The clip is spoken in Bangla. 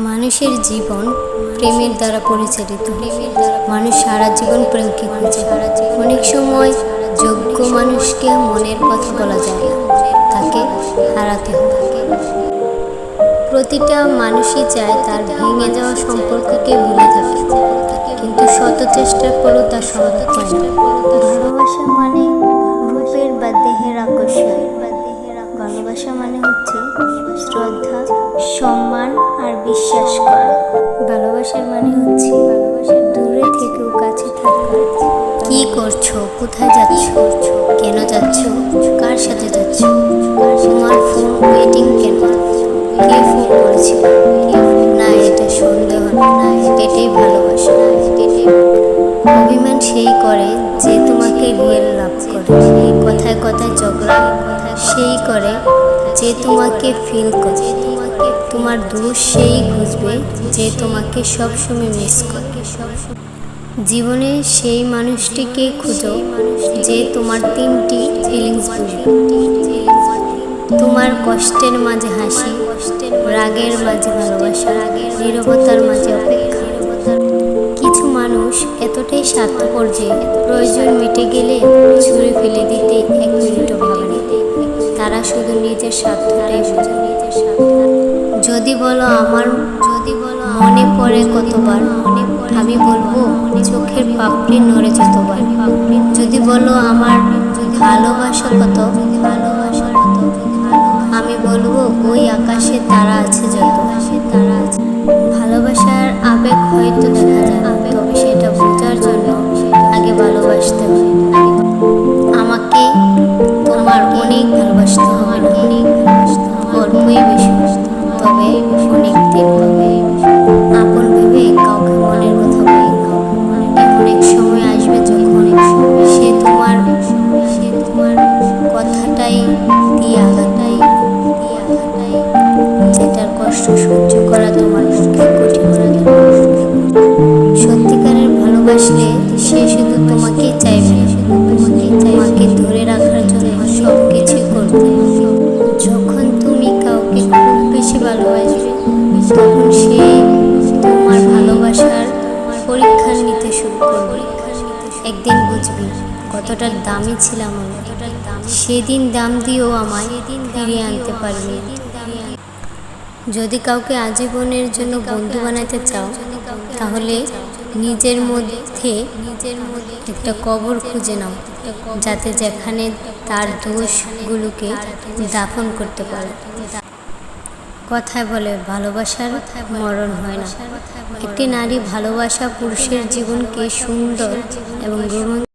মানুষের জীবন প্রেমের দ্বারা পরিচালিত। মানুষ সারা জীবন প্রেমকে খুঁজে। অনেক সময় যোগ্য মানুষকে মনের কথা বলা যায় না, তাকে হারাতে হয়। প্রতিটা মানুষই চায় তার ভেঙে যাওয়া সম্পর্ককে ভুলে থাকে, কিন্তু শত চেষ্টার পরও তা সম্ভব হয় না। ভালোবাসা মানে রূপের বা দেহের আকর্ষণ। ভালোবাসা মানে হচ্ছে শ্রদ্ধা, সম্মান আর বিশ্বাস করা। ভালোবাসার মানে হচ্ছে দূরে থেকেও কাছে থাকা। কি করছো, কোথায় যাচ্ছ, কেন যাচ্ছ, কার সাথে যাচ্ছ, তোমার ফোন ওয়েটিং কেন, কে ফোন করেছিল, না এটা সন্দেহ না, এটাই ভালোবাসা। অভিমান সেই করে যে তোমাকে রিয়েল লাভ করে। কথায় কথায় ঝগড়া সেই করে যে তোমাকে ফিল করে। তোমার দোষ সেই খুঁজবে যে তোমাকে সবসময় মিস করে। জীবনে সেই মানুষটিকে খুঁজো যে তোমার তিনটি ফিলিংস বুঝবে। তোমার কষ্টের মাঝে হাসি, রাগের মাঝে ভালোবাসা, নীরবতার মাঝে অপেক্ষা। কিছু মানুষ এতটাই স্বার্থপর যে প্রয়োজন মিটে গেলে ছুঁড়ে ফেলে দিতে এক মিনিটও ভাবে না। তারা শুধু নিজের স্বার্থটাই বোঝে। যদি বলো মনে পড়ে কতবার, আমি বলবো চোখের পাপড়ি নড়ে যতবার। যদি বলো আমার ভালোবাসা কত, আমি বলবো ওই আকাশে তারা আছে যত। ভালোবাসার আবেগ হয়তো দেখা যায় না, তবে সেটা বোঝার জন্য আগে ভালোবাসতে হয়। আমাকে তোমার অনেক ভালোবাসতে হবে না, অল্পই বেশি, তবে অনেক দিন আপন ভেবে কাউকে মনের কথা বলি। এমন এক সময় আসবে যখন সে তোমার কথাটাই দিয়ে আঘাতটাই যেটার কষ্ট সহ্য করা তোমার পক্ষে কঠিন হয়ে গেল। সত্যিকারের ভালোবাসলে সে শুধু তোমাকেই চাইবে না, তোমাকে ধরে রাখার জন্য সব কিছুই করবে। যখন তুমি কাউকে খুব বেশি ভালোবাসবে, তখন সে তোমার ভালোবাসার পরীক্ষা নিতে শুরু করবে। একদিন বুঝবি কতটা দামি ছিলাম আমি, সেদিন দাম দিয়েও আমায় ফিরিয়ে আনতে পারিনি। যদি কাউকে আজীবনের জন্য বন্ধু বানাতে চাও, তাহলে নিজের মধ্যে একটা কবর খুঁজে নাও, যাতে যেখানে তার দোষগুলোকে দাফন করতে পারে। কথায় বলে ভালোবাসার মরণ হয় না। একটি নারী ভালোবাসা পুরুষের জীবনকে সুন্দর এবং রোমাঞ্চকর